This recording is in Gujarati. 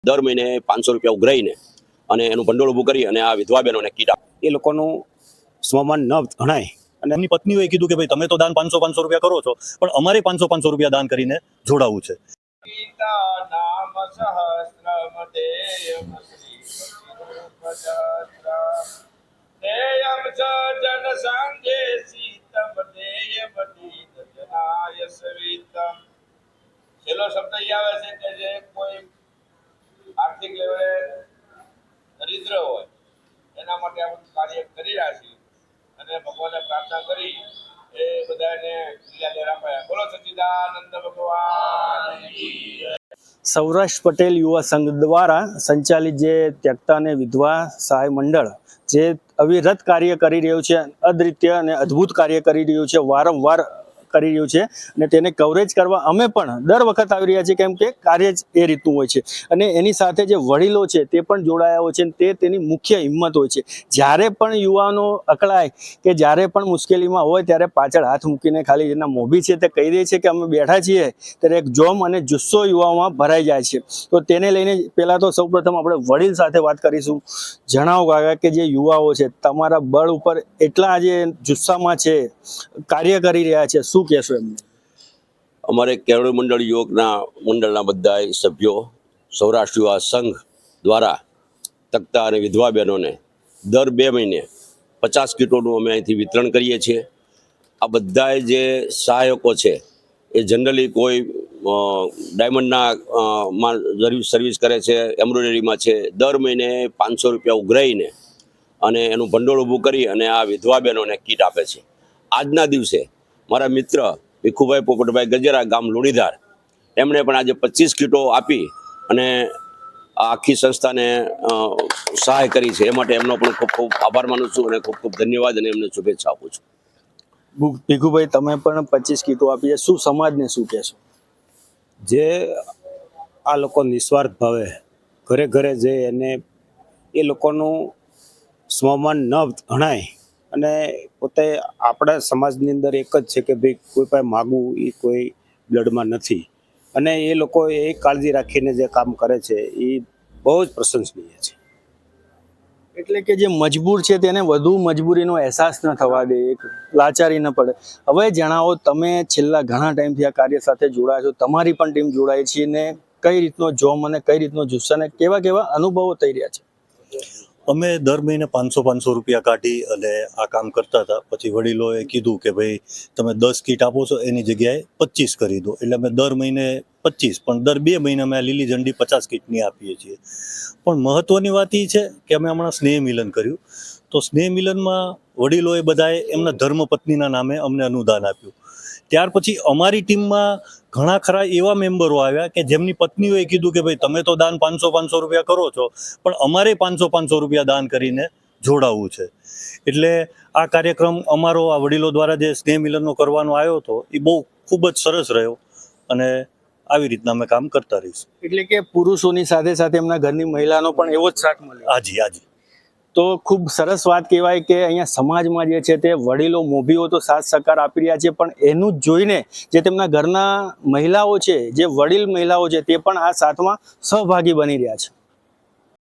દર મહિને 500 રૂપિયા ઉઘરાઈને અને એનું ભંડોળ ઊભું કરી અને આ વિધવા બહેનોને કીટ આપે. એ લોકોનું સ્વમાન ન ગણાય. અને એમની પત્નીઓએ કીધું કે ભાઈ તમે તો દાન 500 રૂપિયા કરો છો, પણ અમારે 500 રૂપિયા દાન કરીને જોડાવું છે. છેલ્લો શબ્દ એ આવે છે કે જે કોઈ આર્થિક લેવલે દરિદ્ર હોય એના માટે આ બધું કાર્ય કરી રહ્યા છીએ અને ભગવાનને પ્રાર્થના કરી એ બધાને લીલા રામાયા. બોલો સચ્ચિદાનંદ ભગવાન. સૌરાષ્ટ્ર પટેલ યુવા સંઘ દ્વારા સંચાલિત જે ત્યક્તા અને વિધવા સહાય મંડળ જે અવિરત કાર્ય કરી રહ્યું છે, અદ્વિતીય અને અદ્ભુત કાર્ય કરી રહ્યું છે, વારંવાર કરી રહ્યું છે અને તેને કવરેજ કરવા અમે પણ દર વખત આવી રહ્યા છીએ, કેમ કે કાર્ય જ એ રીતનું હોય છે. અને એની સાથે જે વડીલો છે તે પણ જોડાયા હોય છે અને તે તેની મુખ્ય હિંમત હોય છે. જ્યારે પણ યુવાનો અકળાય કે જ્યારે પણ મુશ્કેલીમાં હોય ત્યારે પાછળ હાથ મૂકીને ખાલી જેના મોભી છે તે કહી દે છે કે અમે બેઠા છીએ, ત્યારે એક જોમ અને જુસ્સો યુવાઓમાં ભરાઈ જાય છે. તો તેને લઈને પહેલાં તો સૌપ્રથમ આપણે વડીલ સાથે વાત કરીશું. જણાવો કાકા કે જે યુવાઓ છે તમારા બળ ઉપર એટલા આજે જુસ્સામાં છે, કાર્ય કરી રહ્યા છે, શું કહેશો એમને? અમારે કેળવણી મંડળ યુવકના મંડળના બધા સભ્યો સૌરાષ્ટ્ર યુવા સંઘ દ્વારા તકતા અને વિધવા બહેનોને દર 2 મહિને 50 કીટોનું અમે અહીંથી વિતરણ કરીએ છીએ. આ બધા જે સહાયકો છે એ જનરલી કોઈ ડાયમંડના સર્વિસ કરે છે, એમ્બ્રોઇડરીમાં છે. દર મહિને 500 રૂપિયા ઉઘરાઈને અને એનું ભંડોળ ઊભું કરી અને આ વિધવા બહેનોને કીટ આપે છે. આજના દિવસે મારા મિત્ર ભીખુભાઈ પોપટભાઈ ગજેરા, ગામ લુણીધાર, એમણે પણ આજે 25 કીટો આપી અને આખી સંસ્થાને સહાય કરી છે. એ માટે એમનો પણ ખૂબ ખૂબ આભાર માનું છું અને ખૂબ ખૂબ ધન્યવાદ અને એમને શુભેચ્છા આપું છું. ભીખુભાઈ, તમે પણ 25 કીટો આપી છે, શું સમાજને શું કહેશો? જે આ લોકો નિસ્વાર્થ ભાવે ઘરે ઘરે જઈ અને એ લોકોનું સ્વમાન ન ગણાય અને પોતે આપણા સમાજની અંદર એક જ છે કે ભાઈ કોઈ પાસે માગવું એ કોઈ બ્લડમાં નથી, અને એ લોકો એ કાળજી રાખીને જે કામ કરે છે એ બહુ જ પ્રશંસનીય છે. એટલે કે જે મજબૂર છે તેને વધુ મજબૂરીનો અહેસાસ ન થવા દે, એક લાચારી ન પડે. હવે જણાવો, તમે છેલ્લા ઘણા ટાઈમથી આ કાર્ય સાથે જોડાયા છો, તમારી પણ ટીમ જોડાઈ છે, ને કઈ રીતનો જોમ અને કઈ રીતનો જુસ્સા અને કેવા કેવા અનુભવો થઈ રહ્યા છે? અમે દર મહિને 500 રૂપિયા કાઢી અને આ કામ કરતા હતા. પછી વડીલોએ કીધું કે ભાઈ તમે 10 કીટ આપો છો એની જગ્યાએ 25 કરી દો. એટલે અમે દર મહિને 25, પણ દર 2 મહિને અમે આ લીલી ઝંડી 50 કીટની આપીએ છીએ. પણ મહત્વની વાત એ છે કે અમે હમણાં સ્નેહ મિલન કર્યું, તો સ્નેહ મિલનમાં વડીલોએ બધાએ એમના ધર્મપત્નીના નામે અમને અનુદાન આપ્યું. ત્યાર પછી અમારી ટીમમાં ઘણા ખરા એવા મેમ્બરો આવ્યા કે જેમની પત્નીઓએ કીધું કે ભાઈ તમે તો દાન 500 રૂપિયા કરો છો, પણ અમારે 500 રૂપિયા દાન કરીને જોડાવવું છે. એટલે આ કાર્યક્રમ અમારો આ વડીલો દ્વારા જે સ્નેહ મિલનનો કરવાનો આવ્યો હતો એ બહુ ખૂબ જ સરસ રહ્યો અને આવી રીતના અમે કામ કરતા રહીશું. એટલે કે પુરુષોની સાથે સાથે એમના ઘરની મહિલાનો પણ એવો જ સાથ મળ્યો. હાજી હાજી. તો ખૂબ સરસ વાત કહેવાય કે અહીંયા સમાજમાં જે છે તે વડીલો મોભીઓ તો સાથ સહકાર આપી રહ્યા છે, પણ એનું જ જોઈને જે તેમના ઘરના મહિલાઓ છે, જે વડીલ મહિલાઓ છે, તે પણ આ સાથમાં સહભાગી બની રહ્યા છે.